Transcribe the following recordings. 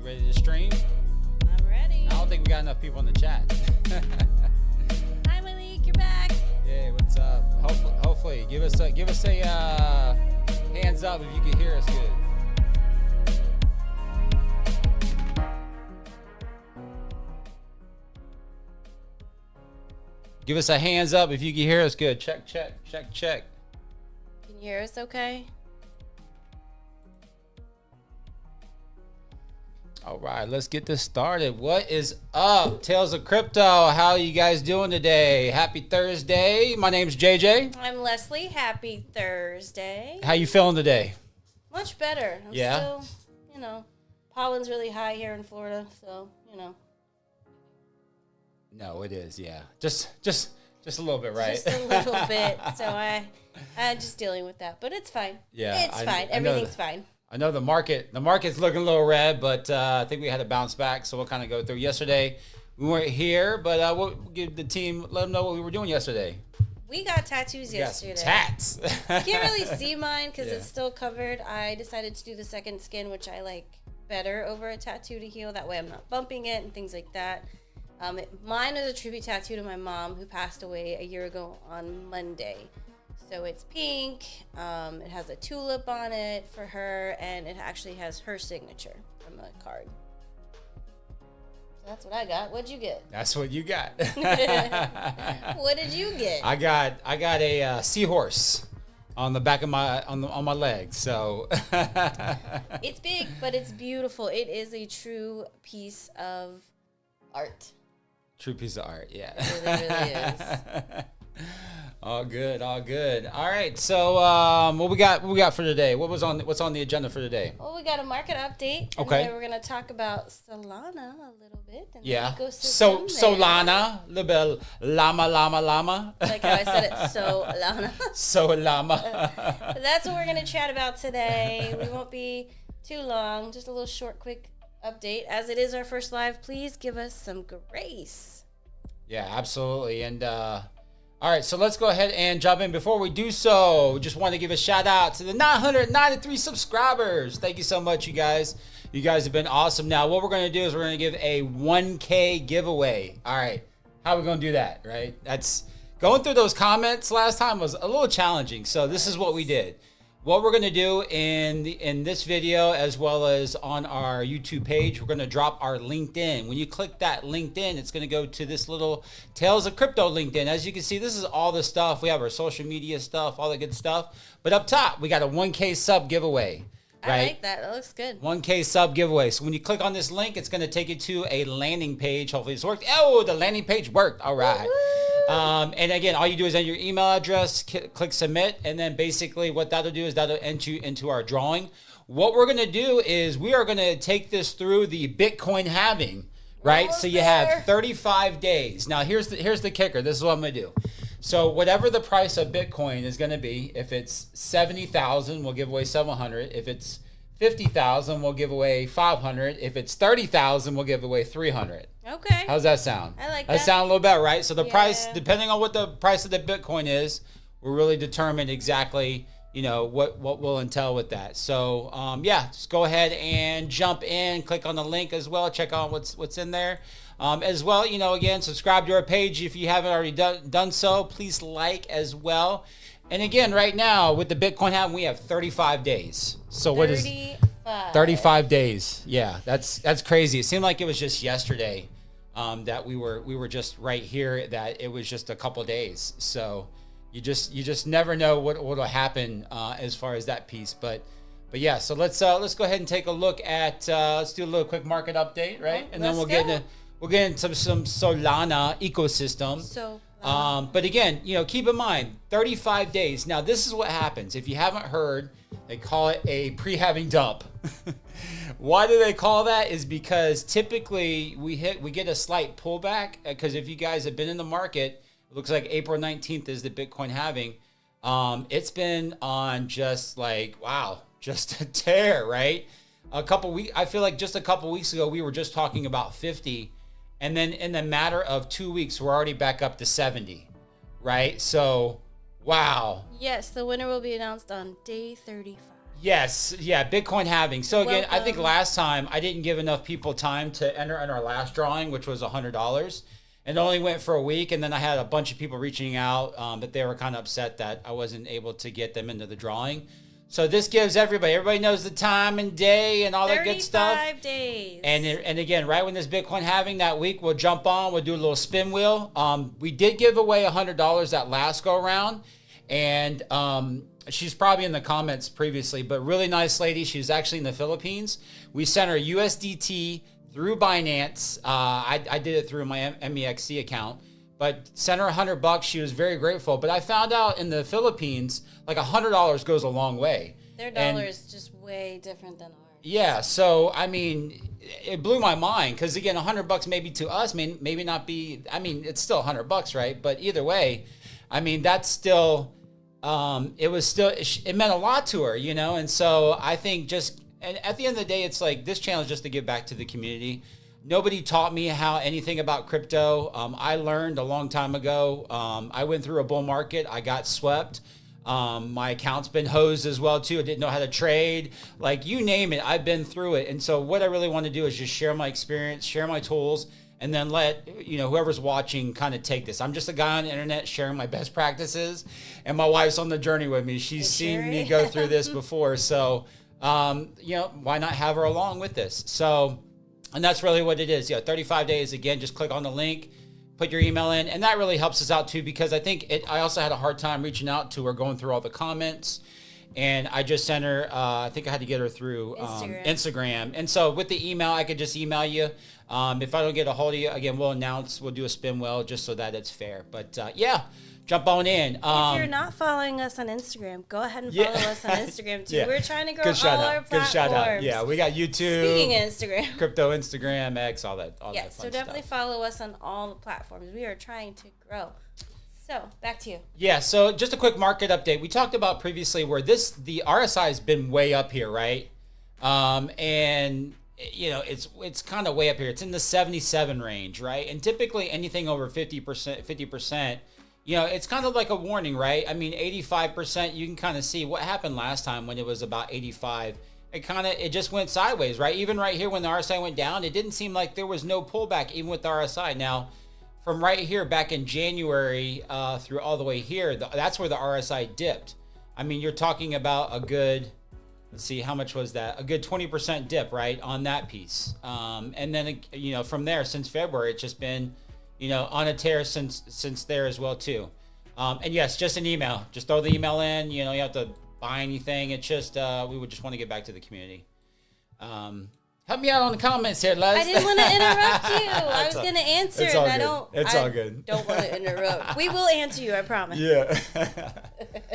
ready to stream? I'm ready. I don't think we got enough people in the chat. Hi, Malik, you're back. Hey, what's up? Hopefully, give us a hands up if you can hear us good. Give us a hands up if you can hear us good. Check. Can you hear us okay? All right, let's get this started. What is up, Tales of Crypto? How are you guys doing today? Happy Thursday. My name's JJ. I'm Leslie. Happy Thursday. How you feeling today? Much better. I'm Yeah? still, pollen's really high here in Florida, so. No, it is. Yeah, just a little bit, right? Just a little bit. So I'm just dealing with that, but it's fine. Yeah, it's fine. Everything's fine. I know the market's looking a little red, but I think we had to bounce back, so we'll kind of go through. Yesterday, we weren't here, but we'll give the team, let them know what we were doing yesterday. We got tattoos yesterday. Tats. You can't really see mine because Yeah. it's still covered. I decided to do the second skin, which I like better over a tattoo to heal. That way I'm not bumping it and things like that. Mine is a tribute tattoo to my mom who passed away a year ago on Monday. So it's pink, it has a tulip on it for her, and it actually has her signature from the card. So that's what I got. What'd you get? That's what you got. What did you get? I got a seahorse on the back of on my leg. So It's big, but it's beautiful. It is a true piece of art. True piece of art, yeah. It really is. All good. All right. So, what we got for today? What's on the agenda for today? Well, we got a market update. And Okay. then we're gonna talk about Solana a little bit. And the Yeah. ecosystem there. Solana, little bit llama. Like how I said it, Solana. Solama. But that's what we're gonna chat about today. We won't be too long. Just a little short, quick update. As it is our first live, please give us some grace. Yeah, absolutely. And all right, so let's go ahead and jump in. Before we do so, just want to give a shout out to the 993 subscribers. Thank you so much, you guys. You guys have been awesome. Now, what we're going to do is we're going to give a 1K giveaway. All right, how are we going to do that, right? That's going through those comments last time was a little challenging. So this is what we did. What we're going to do in this video, as well as on our YouTube page, we're going to drop our LinkedIn. When you click that LinkedIn, it's going to go to this little Tales of Crypto LinkedIn. As you can see, this is all the stuff. We have our social media stuff, all the good stuff. But up top, we got a 1K sub giveaway. Right? I like that. That looks good. 1K sub giveaway. So when you click on this link, it's going to take you to a landing page. Hopefully it's worked. Oh, the landing page worked. All right. Woo-hoo! And again, all you do is enter your email address, click submit, and then basically what that'll do is that'll enter you into our drawing. What we're going to do is we are going to take this through the Bitcoin halving, right? So you have 35 days. Now here's the kicker. This is what I'm going to do. So whatever the price of Bitcoin is going to be, if it's 70,000, we'll give away 700. If it's 50,000, we'll give away 500. If it's 30,000, we'll give away 300. Okay. How's that sound? I like that. that. Sound a little better, right? So the price, Yeah. depending on what the price of the Bitcoin is, will really determine exactly, what will entail with that. So, just go ahead and jump in, click on the link as well, check out what's in there. As well, again, subscribe to our page if you haven't already done so. Please like as well. And again, right now with the Bitcoin halving, we have 35 days. So what is 35 dajust Yeah, that's crazy. It seemed like it was just yesterday that we were just right here. That it was just a couple days. So you just never know what'll happen as far as that piece. But yeah. So let's go ahead and take a look at. Let's do a little quick market update, right? And then we'll get into some Solana ecosystem. But again, keep in mind 35 days. Now this is what happens if you haven't heard. They call it a pre-halving dump. Why do they call that? Is because typically we get a slight pullback, because if you guys have been in the market, it looks like April 19th is the Bitcoin halving. It's been on just a tear, right? I feel like just a couple weeks ago we were just talking about 50, and then in the matter of 2 weeks we're already back up to 70, right? So wow. Yes, the winner will be announced on day 35. Yes, yeah, Bitcoin halving. So again, I think Welcome. last time I didn't give enough people time to enter in our last drawing, which was $100, and it only went for a week. And then I had a bunch of people reaching out, but they were kind of upset that I wasn't able to get them into the drawing. So this gives everybody knows the time and day and all that good stuff. 35 days. And again, right when this Bitcoin halving that week, we'll jump on, we'll do a little spin wheel. We did give away $100 that last go around, and she's probably in the comments previously, but really nice lady. She's actually in the Philippines. We sent her USDT through Binance. I did it through my MEXC account, but sent her $100. She was very grateful. But I found out in the Philippines, like $100 goes a long way. Their dollar is just way different than ours. Yeah, so I mean, it blew my mind because again, $100 maybe to us maybe not be. I mean, it's still $100, right? But either way, I mean that's still. It meant a lot to her, you know? And so I think and at the end of the day, it's like this channel is just to give back to the community. Nobody taught me anything about crypto. I learned a long time ago. I went through a bull market. I got swept. My account's been hosed as well too. I didn't know how to trade, like you name it. I've been through it. And so what I really want to do is just share my experience, share my tools, and then let whoever's watching kind of take this. I'm just a guy on the internet sharing my best practices, and my wife's on the journey with me. She's seen me go through this before, so why not have her along with this? So, and that's really what it is. 35 days. Again, just click on the link, put your email in, and that really helps us out too because I think I also had a hard time reaching out to her, going through all the comments. And I just sent her, I think I had to get her through Instagram. And so with the email, I could just email you. If I don't get a hold of you, again, we'll do a spin wheel just so that it's fair. But jump on in. If you're not following us on Instagram, go ahead and follow us on Instagram too. We're trying to grow Good shout all out. our platforms. Good shout out. Yeah, we got YouTube. Speaking of Instagram. Crypto, Instagram, X, all that. Yeah, so definitely follow us on all the platforms. We are trying to grow. So back to you. Yeah, so just a quick market update. We talked about previously where the RSI has been way up here, right? And it's kind of way up here. It's in the 77 range, right? And typically anything over 50%, it's kind of like a warning, right? I mean, 85%, you can kind of see what happened last time when it was about 85. It just went sideways, right? Even right here when the RSI went down, it didn't seem like there was no pullback even with the RSI. Now, from right here back in January through all the way here, that's where the RSI dipped. I mean, you're talking about a good, let's see, how much was that? A good 20% dip, right, on that piece. And then, from there, since February, it's just been, on a tear since there as well, too. And yes, just an email. Just throw the email in. You don't have to buy anything. It's just, we would just want to get back to the community. Help me out on the comments here, Les. I didn't want to interrupt you. I was going to answer, it's and all good. Don't want to interrupt. We will answer you, I promise. Yeah.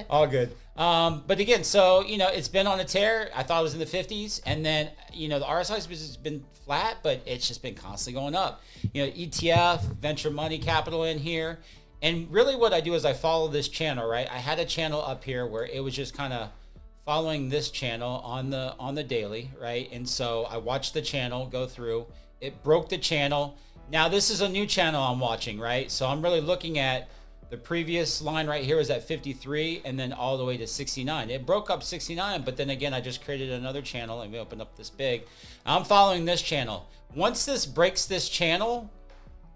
All good. But again, so, it's been on a tear. I thought it was in the 50s. And then, the RSI has been flat, but it's just been constantly going up. ETF, venture money capital in here. And really what I do is I follow this channel, right? I had a channel up here where it was just kind of following this channel on the daily, right? And so I watched the channel go through. It broke the channel. Now this is a new channel I'm watching, right? So I'm really looking at the previous line right here is at 53 and then all the way to 69. It broke up 69, but then again, I just created another channel and we opened up this big. I'm following this channel. Once this breaks this channel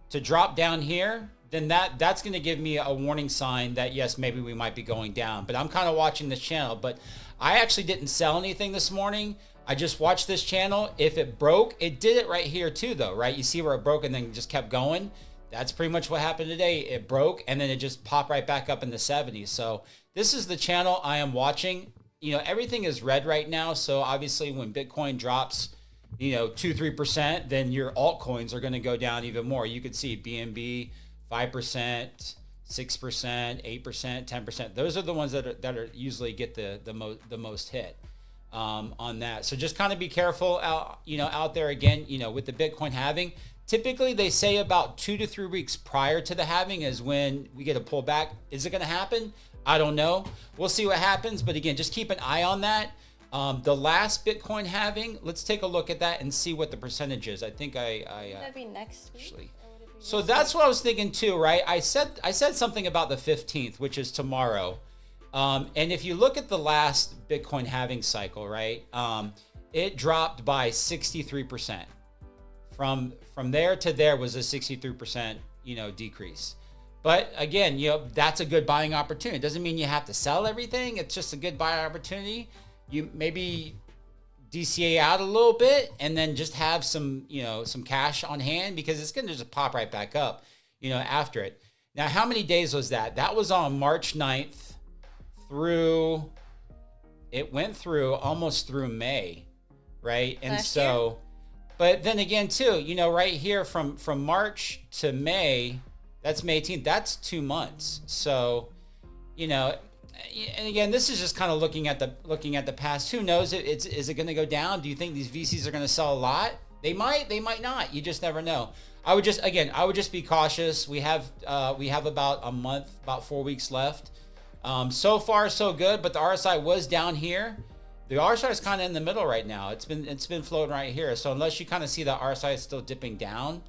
to drop down here, then that's going to give me a warning sign that yes, maybe we might be going down. But I'm kind of watching this channel. But I actually didn't sell anything this morning. I just watched this channel. If it broke, it did it right here too, though, right? You see where it broke and then just kept going. That's pretty much what happened today. It broke and then it just popped right back up in the 70s. So this is the channel I am watching. Everything is red right now. So obviously when Bitcoin drops, 2-3%, then your altcoins are going to go down even more. You could see BNB 5%, 6%, 8%, 10%. Those are the ones that are usually get the most hit on that. So just kind of be careful out there again, with the Bitcoin halving. Typically they say about 2 to 3 weeks prior to the halving is when we get a pullback. Is it going to happen? I don't know. We'll see what happens. But again, just keep an eye on that. The last Bitcoin halving, let's take a look at that and see what the percentage is. I think that'd be next week. Actually, so that's what I was thinking too, right? I said something about the 15th, which is tomorrow. And if you look at the last Bitcoin halving cycle, right, it dropped by 63%. From there to there was a 63%, decrease. But again, that's a good buying opportunity. It doesn't mean you have to sell everything. It's just a good buying opportunity. You maybe DCA out a little bit and then just have some cash on hand, because it's going to just pop right back up, after it. Now, how many days was that? That was on March 9th it went through almost through May, right? And last year? But then again, too, right here from March to May, that's May 18th, that's 2 months. So, and again, this is just kind of looking at the past. Who knows? Is it going to go down? Do you think these VCs are going to sell a lot? They might not. You just never know. I would just be cautious. We have about a month, about 4 weeks left. So far so good, but the RSI was down here. The RSI is kind of in the middle right now. It's been floating right here. So unless you kind of see the RSI is still dipping down,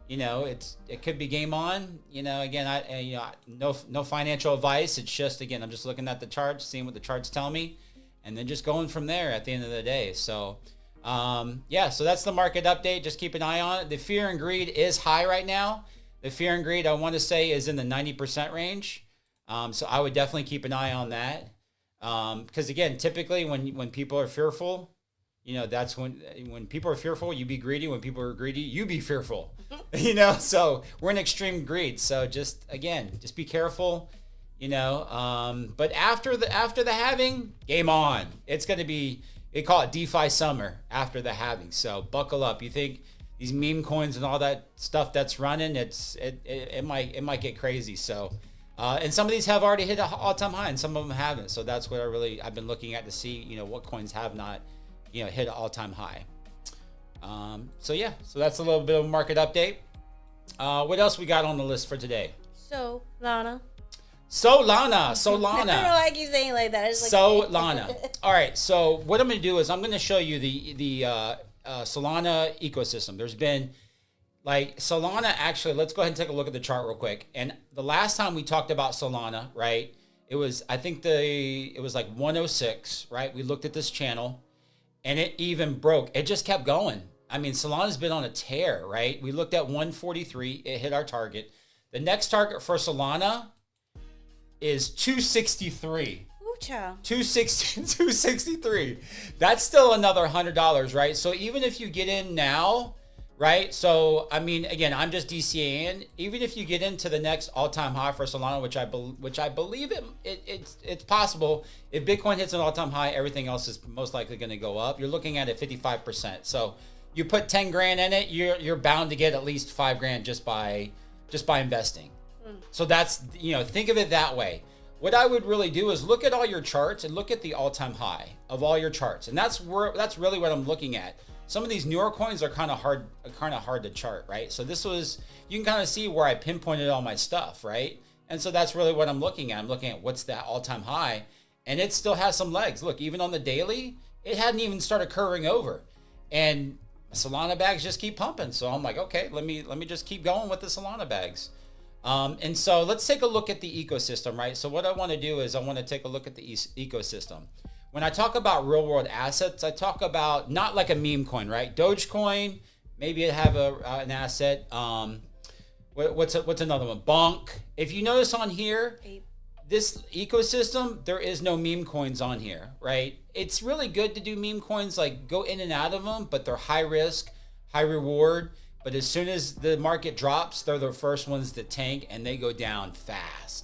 it could be game on. Again, no financial advice. It's just, again, I'm just looking at the charts, seeing what the charts tell me, and then just going from there at the end of the day. So so that's the market update. Just keep an eye on it. The fear and greed is high right now. The fear and greed, I want to say, is in the 90% range. So I would definitely keep an eye on that. Because again, typically when people are fearful, that's when people are fearful, you be greedy. When people are greedy, you be fearful. So we're in extreme greed. So just be careful. But after the halving, game on. It's going to be, they call it DeFi summer after the halving. So buckle up. You think these meme coins and all that stuff that's running, it might get crazy. So. And some of these have already hit an all-time high, and some of them haven't. So that's what I've been looking at to see, what coins have not, hit an all-time high. So that's a little bit of a market update. What else we got on the list for today? Solana. Solana. I don't know why I keep saying like that. I just Solana. All right. So what I'm going to do is I'm going to show you the Solana ecosystem. There's been Solana, actually, let's go ahead and take a look at the chart real quick. And the last time we talked about Solana, right, it was like 106, right? We looked at this channel and it even broke. It just kept going. I mean, Solana's been on a tear, right? We looked at 143. It hit our target. The next target for Solana is 263. Ooh, child. 263. That's still another $100, right? So even if you get in now, right? So, I mean, again, I'm just DCAing. Even if you get into the next all-time high for Solana, which I believe it's possible. If Bitcoin hits an all-time high, everything else is most likely going to go up. You're looking at it 55%. So you put 10 grand in it, you're bound to get at least 5 grand just by investing. So that's, think of it that way. What I would really do is look at all your charts and look at the all-time high of all your charts. And that's really what I'm looking at. Some of these newer coins are kind of hard to chart, right? So you can kind of see where I pinpointed all my stuff, right? And so that's really what I'm looking at. I'm looking at what's that all-time high, and it still has some legs. Look, even on the daily, it hadn't even started curving over, and Solana bags just keep pumping. So I'm like, okay, let me just keep going with the Solana bags. And so let's take a look at the ecosystem, right? So what I want to do is I want to take a look at the ecosystem. When I talk about real world assets, I talk about not like a meme coin, right? Dogecoin, maybe it have an asset. What's another one? Bonk. If you notice on here, this ecosystem, there is no meme coins on here, right? It's really good to do meme coins, like go in and out of them, but they're high risk, high reward. But as soon as the market drops, they're the first ones that tank and they go down fast.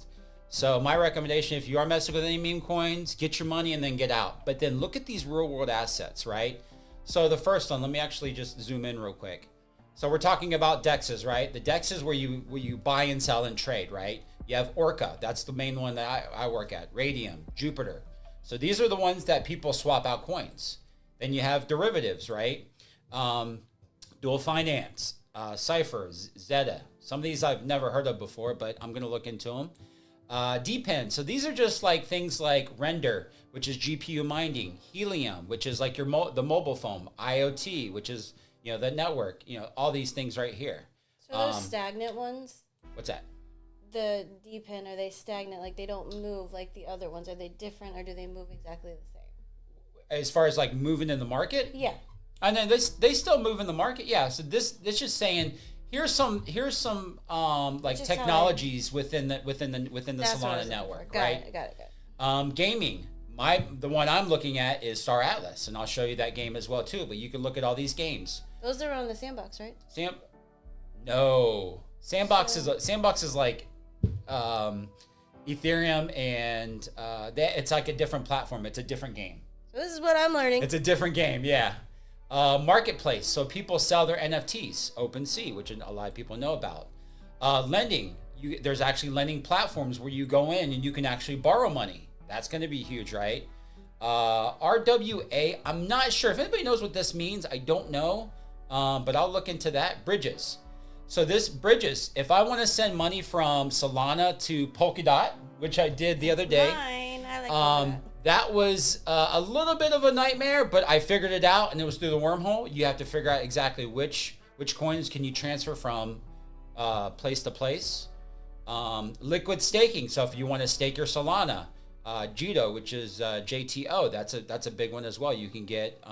So my recommendation, if you are messing with any meme coins, get your money and then get out. But then look at these real world assets, right? So the first one, let me actually just zoom in real quick. So we're talking about DEXs, right? The DEX is where you buy and sell and trade, right? You have Orca, that's the main one that I work at. Radium, Jupiter. So these are the ones that people swap out coins. Then you have derivatives, right? Dual Finance, Cypher, Zeta. Some of these I've never heard of before, but I'm going to look into them. Depend. So these are just like things like Render, which is GPU mining, Helium, which is like the mobile phone, IoT, which is, the network, all these things right here. So those stagnant ones? What's that? the DPIN, are they stagnant? Like they don't move like the other ones? Are they different, or do they move exactly the same? As far as like moving in the market? Yeah. And then they still move in the market. Yeah. So this just saying here's some like technologies within the Solana network, right? Got it. Gaming. The one I'm looking at is Star Atlas, and I'll show you that game as well too. But you can look at all these games. Those are on the Sandbox, right? No. Sandbox is like Ethereum, and it's like a different platform. It's a different game. So this is what I'm learning. It's a different game, yeah. Marketplace, so people sell their NFTs. OpenSea, which a lot of people know about. Lending, there's actually lending platforms where you go in and you can actually borrow money. That's going to be huge, right? RWA, I'm not sure. If anybody knows what this means, I don't know, but I'll look into that. Bridges. So this bridges, if I want to send money from Solana to Polkadot, which I did the other day. Mine. I like that was a little bit of a nightmare, but I figured it out, and it was through the wormhole. You have to figure out exactly which coins can you transfer from place to place. Liquid staking. So if you want to stake your Solana, JITO, which is JTO, that's a big one as well. You can get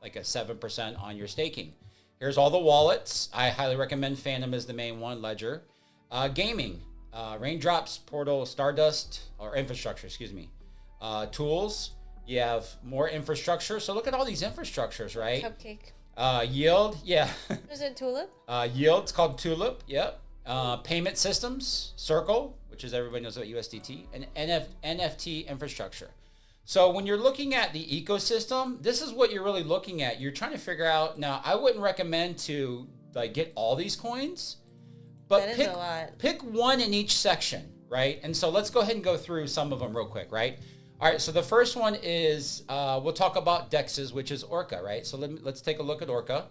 like a 7% on your staking. Here's all the wallets. I highly recommend Phantom as the main one. Ledger, gaming, Raindrops, Portal, Stardust, or infrastructure. Excuse me. Tools. You have more infrastructure. So look at all these infrastructures, right? Cupcake. Yield. Yeah. Is it Tulip? Yield. It's called Tulip. Yep. Payment systems. Circle, which is everybody knows about USDT, and NFT infrastructure. So when you're looking at the ecosystem, this is what you're really looking at. You're trying to figure out. Now, I wouldn't recommend to like get all these coins, but pick one in each section, right? And so let's go ahead and go through some of them real quick, right? All right. So the first one is we'll talk about DEXs, which is Orca, right? So let's take a look at Orca.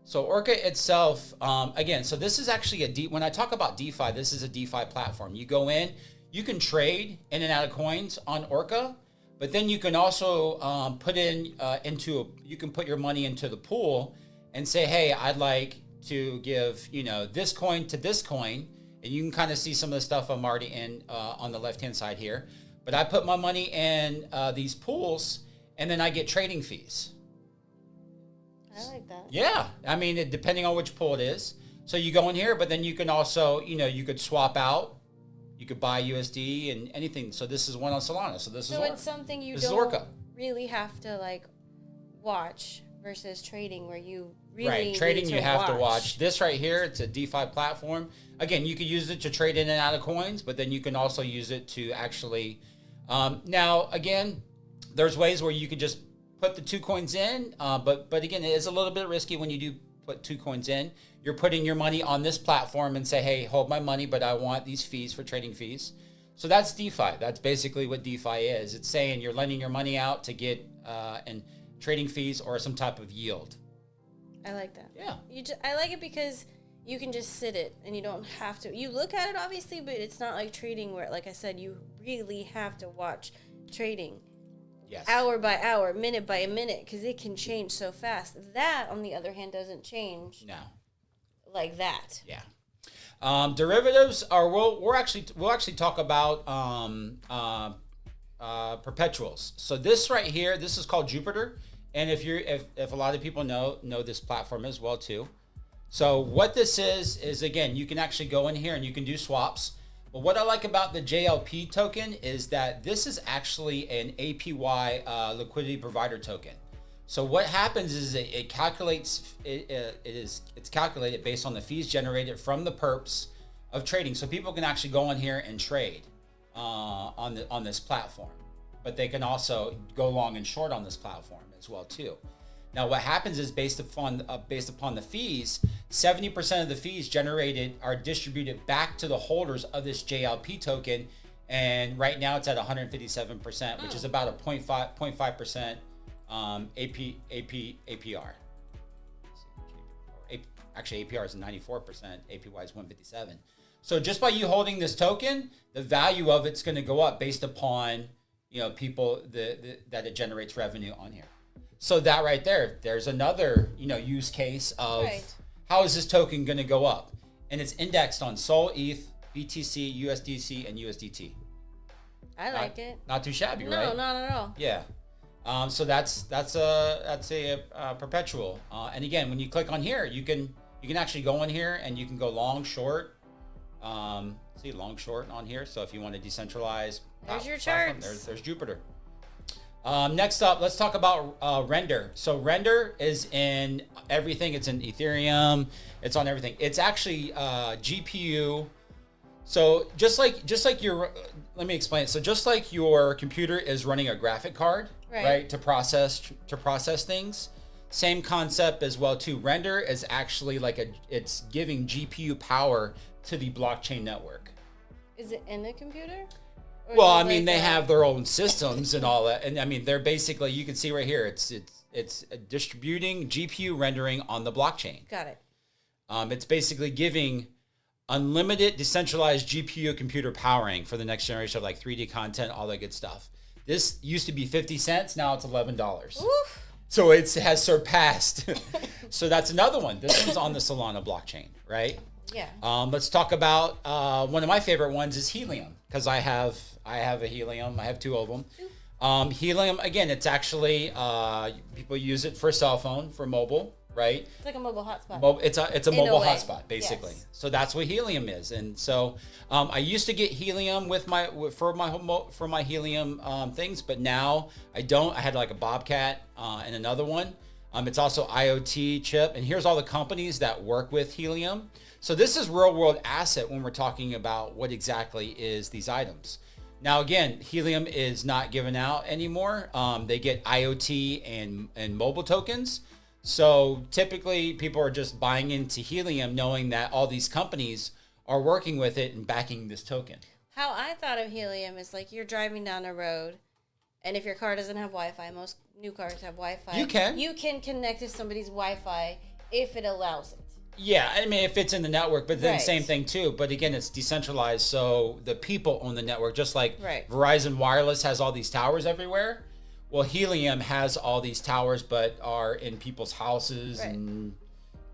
So Orca itself, again, so this is actually when I talk about DeFi, this is a DeFi platform. You go in. You can trade in and out of coins on Orca, but then you can also put your money into the pool and say, hey, I'd like to give this coin to this coin, and you can kind of see some of the stuff I'm already in on the left hand side here. But I put my money in these pools, and then I get trading fees. I like that. Yeah, I mean, depending on which pool it is. So you go in here, but then you can also you could swap out. You could buy USD and anything. So this is one on Solana. So it's something you don't really have to like watch versus trading, where you really trading you have to watch. This right here, it's a DeFi platform. Again, you could use it to trade in and out of coins, but then you can also use it to actually. Now again, there's ways where you could just put the 2 coins in, but again, it is a little bit risky when you do put 2 coins in. You're putting your money on this platform and say, hey, hold my money, but I want these fees for trading fees. So that's DeFi. That's basically what DeFi is. It's saying you're lending your money out to get and trading fees or some type of yield. I like that. Yeah. I like it because you can just sit it and you don't have to. You look at it obviously, but it's not like trading where, like I said, you really have to watch trading. Yes. Hour by hour, minute by minute, because it can change so fast. That, on the other hand, doesn't change. No. Like that. Yeah. Derivatives are we'll actually talk about perpetuals. So this right here, this is called Jupiter, and if a lot of people know this platform as well too. So what this is again, you can actually go in here and you can do swaps. But what I like about the JLP token is that this is actually an APY liquidity provider token. So what happens is it calculates it's calculated based on the fees generated from the perps of trading. So people can actually go in here and trade on this platform, but they can also go long and short on this platform as well too. Now, what happens is based upon the fees, 70% of the fees generated are distributed back to the holders of this JLP token, and right now it's at 157%, which is about a 0.5% APR. Actually, APR is 94%, APY is 157. So just by you holding this token, the value of it's going to go up based upon people that it generates revenue on here. So that right there's another, use case of how is this token going to go up? And it's indexed on Sol, ETH, BTC, USDC, and USDT. I like it. Not too shabby, no, right? No, not at all. Yeah. So that's a perpetual. And again, when you click on here, you can actually go in here and you can go long, short. See long, short on here. So if you want to decentralize, there's your charts. There's Jupiter. Next up, let's talk about Render. So Render is in everything. It's in Ethereum. It's on everything. It's actually GPU. So just like your, let me explain it. So just like your computer is running a graphic card, right, to process things, same concept as well too. Render is actually it's giving GPU power to the blockchain network. Is it in the computer? Well, I mean, they have their own systems and all that, and I mean, they're basically, you can see right here, it's distributing GPU rendering on the blockchain. Got it. It's basically giving unlimited decentralized GPU computer powering for the next generation of like 3D content, all that good stuff. This used to be 50 cents, now it's $11. Oof. So it has surpassed. So that's another one. This one's on the Solana blockchain, right? Yeah. Let's talk about one of my favorite ones is Helium, because I have a Helium. I have two of them. Helium, again, it's actually people use it for cell phone, for mobile, right? It's like a mobile hotspot. It's a mobile hotspot, basically. Yes. So that's what Helium is. And so I used to get Helium for my Helium things, but now I don't. I had like a Bobcat and another one. It's also IoT chip, and here's all the companies that work with Helium. So this is real world asset when we're talking about what exactly is these items. Now, again, Helium is not given out anymore. They get IoT and mobile tokens. So typically people are just buying into Helium knowing that all these companies are working with it and backing this token. How I thought of Helium is like you're driving down a road, and if your car doesn't have Wi-Fi, most new cars have Wi-Fi. You can connect to somebody's Wi-Fi if it allows it. Yeah, I mean, if it's in the network, but then same thing too. But again, it's decentralized, so the people own the network, just like Verizon Wireless has all these towers everywhere. Well, Helium has all these towers, but are in people's houses and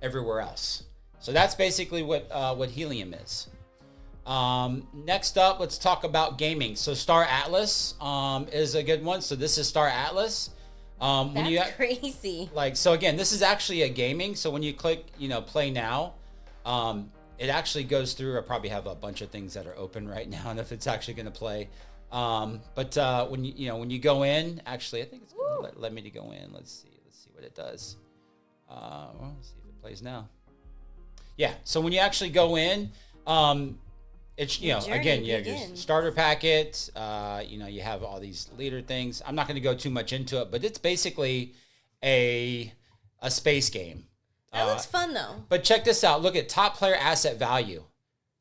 everywhere else. So that's basically what Helium is. Next up, let's talk about gaming. So Star Atlas is a good one. So this is Star Atlas. That's crazy. So again, this is actually a gaming. So when you click, play now, it actually goes through. I probably have a bunch of things that are open right now, and if it's actually going to play. But when you go in, actually, I think it's going to let me to go in. Let's see what it does. Let's see if it plays now. Yeah. So when you actually go in, it's again, your starter packet. You have all these leader things. I'm not going to go too much into it, but it's basically a space game. That looks fun though. But check this out. Look at top player asset value.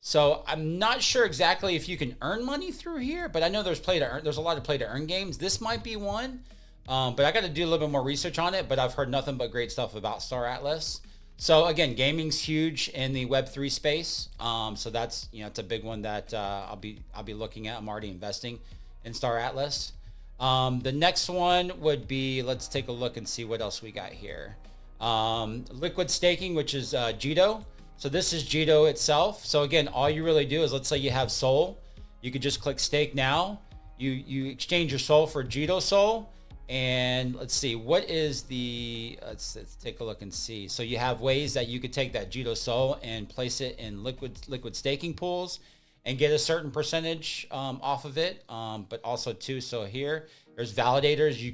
So I'm not sure exactly if you can earn money through here, but I know there's a lot of play to earn games. This might be one, but I got to do a little bit more research on it. But I've heard nothing but great stuff about Star Atlas. So again, gaming's huge in the Web3 space. So that's it's a big one that I'll be looking at. I'm already investing in Star Atlas. The next one would be, let's take a look and see what else we got here. Liquid staking, which is Jito. So this is Jito itself. So again, all you really do is, let's say you have Sol, you could just click stake now. You exchange your Sol for Jito Sol. And let's see, what is let's take a look and see. So you have ways that you could take that Jito Sol and place it in liquid staking pools and get a certain percentage off of it. But also too, so here, there's validators. You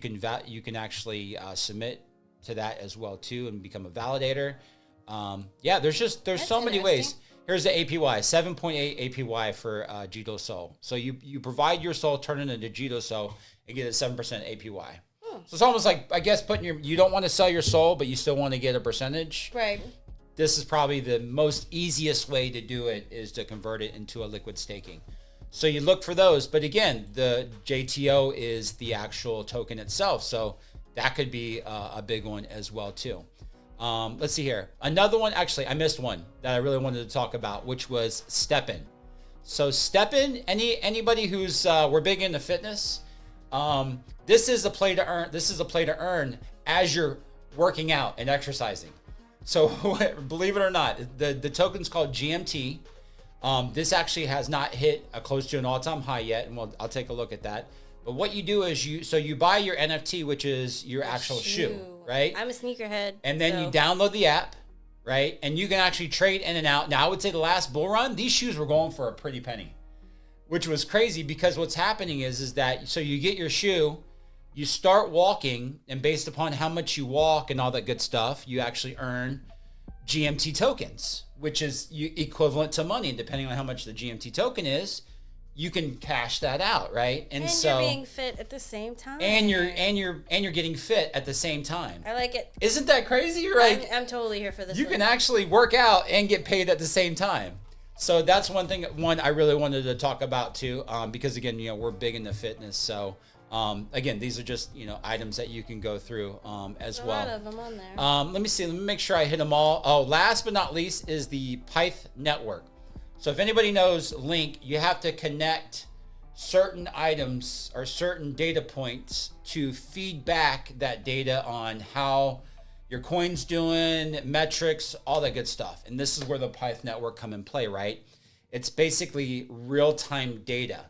can actually submit to that as well too and become a validator. There's so many ways. Here's the APY, 7.8 APY for Jito Sol. So you provide your Sol, turn it into Jito Sol, and get a 7% APY. So it's almost like, I guess, you don't want to sell your Sol, but you still want to get a percentage. Right. This is probably the most easiest way to do it, is to convert it into a liquid staking. So you look for those. But again, the JTO is the actual token itself. So that could be a big one as well too. Let's see here. Another one, actually, I missed one that I really wanted to talk about, which was Steppen. So Steppen, anybody who's we're big into fitness. This is a play to earn. This is a play to earn as you're working out and exercising. So believe it or not, the token's called GMT. This actually has not hit close to an all-time high yet, and I'll take a look at that. But what you do is you buy your NFT, which is your actual shoe, right? I'm a sneakerhead. And then you download the app, right? And you can actually trade in and out. Now, I would say the last bull run, these shoes were going for a pretty penny, which was crazy because what's happening is that, so you get your shoe, you start walking, and based upon how much you walk and all that good stuff, you actually earn GMT tokens, which is equivalent to money. And depending on how much the GMT token is, you can cash that out, right? And so you're being fit at the same time. And you're getting fit at the same time. I like it. Isn't that crazy? Right? I'm totally here for this. You can actually work out and get paid at the same time. So that's one I really wanted to talk about too, because again, we're big into fitness. So again, these are just items that you can go through as well. A lot of them on there. Let me see. Let me make sure I hit them all. Oh, last but not least is the Pyth Network. So if anybody knows Link, you have to connect certain items or certain data points to feed back that data on how your coin's doing, metrics, all that good stuff. And this is where the Pyth Network come in play, right? It's basically real-time data,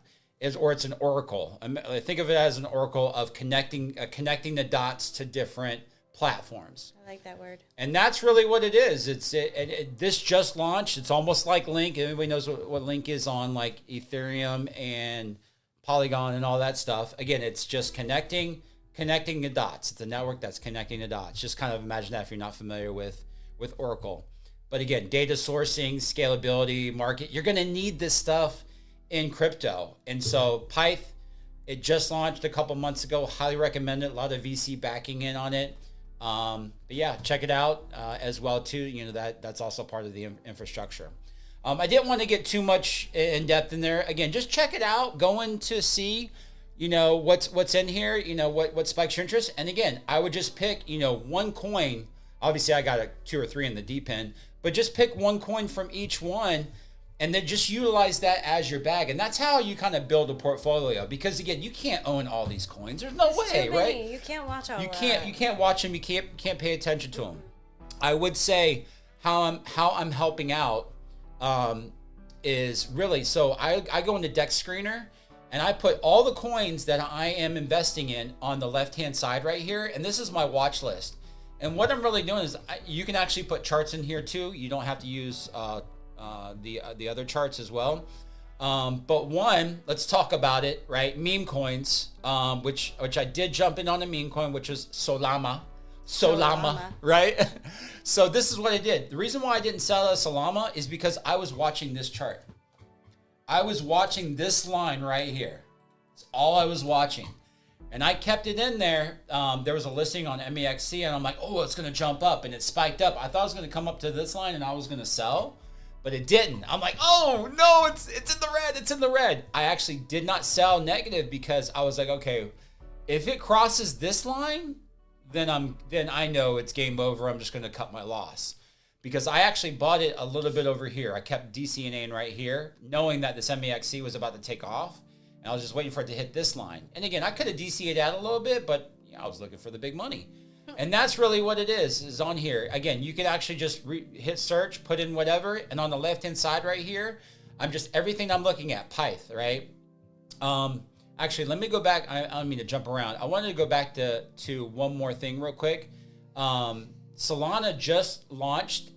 or it's an oracle. I think of it as an oracle of connecting the dots to different platforms. I like that word. And that's really what it is. This just launched. It's almost like Link. Everybody knows what Link is on, like Ethereum and Polygon and all that stuff. Again, it's just connecting the dots. It's a network that's connecting the dots. Just kind of imagine that if you're not familiar with Oracle. But again, data sourcing, scalability, market. You're going to need this stuff in crypto. And so Pyth, it just launched a couple months ago. Highly recommend it. A lot of VC backing in on it. But yeah, check it out as well too. That's also part of the infrastructure. I didn't want to get too much in depth in there. Again, just check it out. Going to see, what's in here. What spikes your interest. And again, I would just pick, one coin. Obviously, I got 2 or 3 in the deep end, but just pick one coin from each one. And then just utilize that as your bag. And that's how you kind of build a portfolio. Because again, you can't own all these coins. There's no way, right? You can't watch all You can't watch them. You can't pay attention to them. I would say how I'm helping out is really, so I go into Deck Screener and I put all the coins that I am investing in on the left-hand side right here. And this is my watch list. And what I'm really doing is you can actually put charts in here too. You don't have to use the other charts as well. But let's talk about it, right? Meme coins, which I did jump in on a meme coin, which is Solama, right? So this is what I did. The reason why I didn't sell a Solama is because I was watching this chart. I was watching this line right here. It's all I was watching. And I kept it in there. There was a listing on MEXC and I'm like, oh, it's going to jump up, and it spiked up. I thought it was going to come up to this line and I was going to sell. But it didn't. I'm like, oh no, it's in the red. It's in the red. I actually did not sell negative because I was like, okay, if it crosses this line, then I know it's game over. I'm just going to cut my loss, because I actually bought it a little bit over here. I kept DCNAing right here, knowing that this MEXC was about to take off, and I was just waiting for it to hit this line. And again, I could have DCA'd out a little bit, but I was looking for the big money. And that's really what it is on here. Again, you can actually just hit search, put in whatever, and on the left-hand side right here, everything I'm looking at, Pyth, right? Actually, let me go back. I don't mean to jump around. I wanted to go back to one more thing real quick. Solana just launched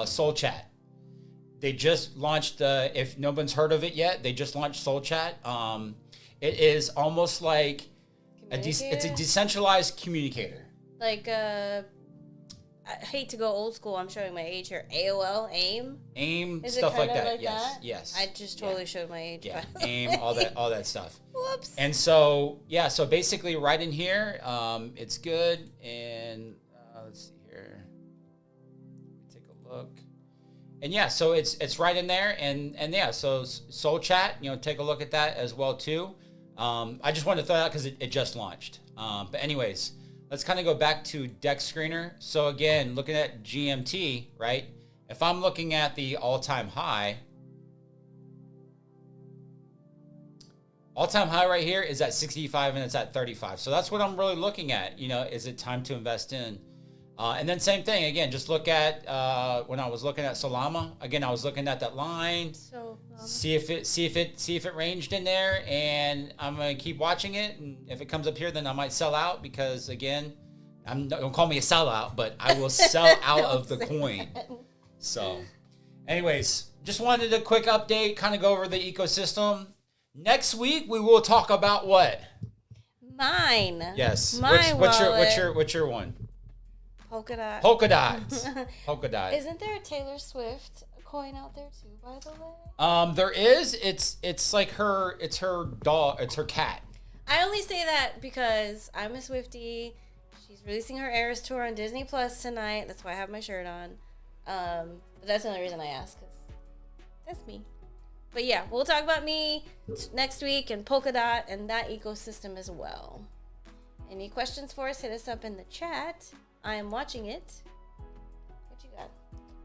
Soul Chat. They just launched, if no one's heard of it yet, they just launched Soul Chat. It is almost like it's a decentralized communicator. Like, I hate to go old school. I'm showing my age here. AOL, AIM, is stuff like that. Yes, that? yes. I just totally showed my age. Yeah, AIM, all that stuff. Whoops. And so so basically, right in here, it's good. And let's see here. Take a look. And yeah, so it's right in there. And yeah, so Soul Chat, take a look at that as well too. I just wanted to throw that out because it just launched. But anyways. Let's kind of go back to Deck Screener. So again, looking at GMT, right? If I'm looking at the all-time high right here is at 65 and it's at 35. So that's what I'm really looking at. Is it time to invest in? And then same thing again. Just look at when I was looking at Solama. Again, I was looking at that line. So See if it ranged in there, and I'm gonna keep watching it. And if it comes up here, then I might sell out because again, don't call me a sellout, but I will sell out of the coin. So, anyways, just wanted a quick update, kind of go over the ecosystem. Next week we will talk about what? Mine. Yes. My What's your one? Polka dot. Polka dots. Polka dot. Isn't there a Taylor Swift coin out there too, by the way? There is. It's like her. It's her dog. It's her cat. I only say that because I'm a Swiftie. She's releasing her Eras tour on Disney Plus tonight. That's why I have my shirt on. But that's the only reason I ask, because that's me. But yeah, we'll talk about me next week and Polka Dot and that ecosystem as well. Any questions for us? Hit us up in the chat. I am watching it. What you got?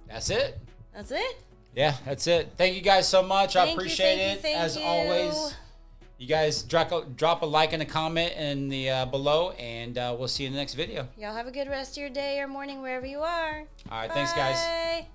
That's it. That's it? Yeah, that's it. Thank you guys so much. I appreciate it. Thank as you. always. You guys drop a like and a comment in the below, and we'll see you in the next video. Y'all have a good rest of your day or morning wherever you are. All right, thanks guys. Bye.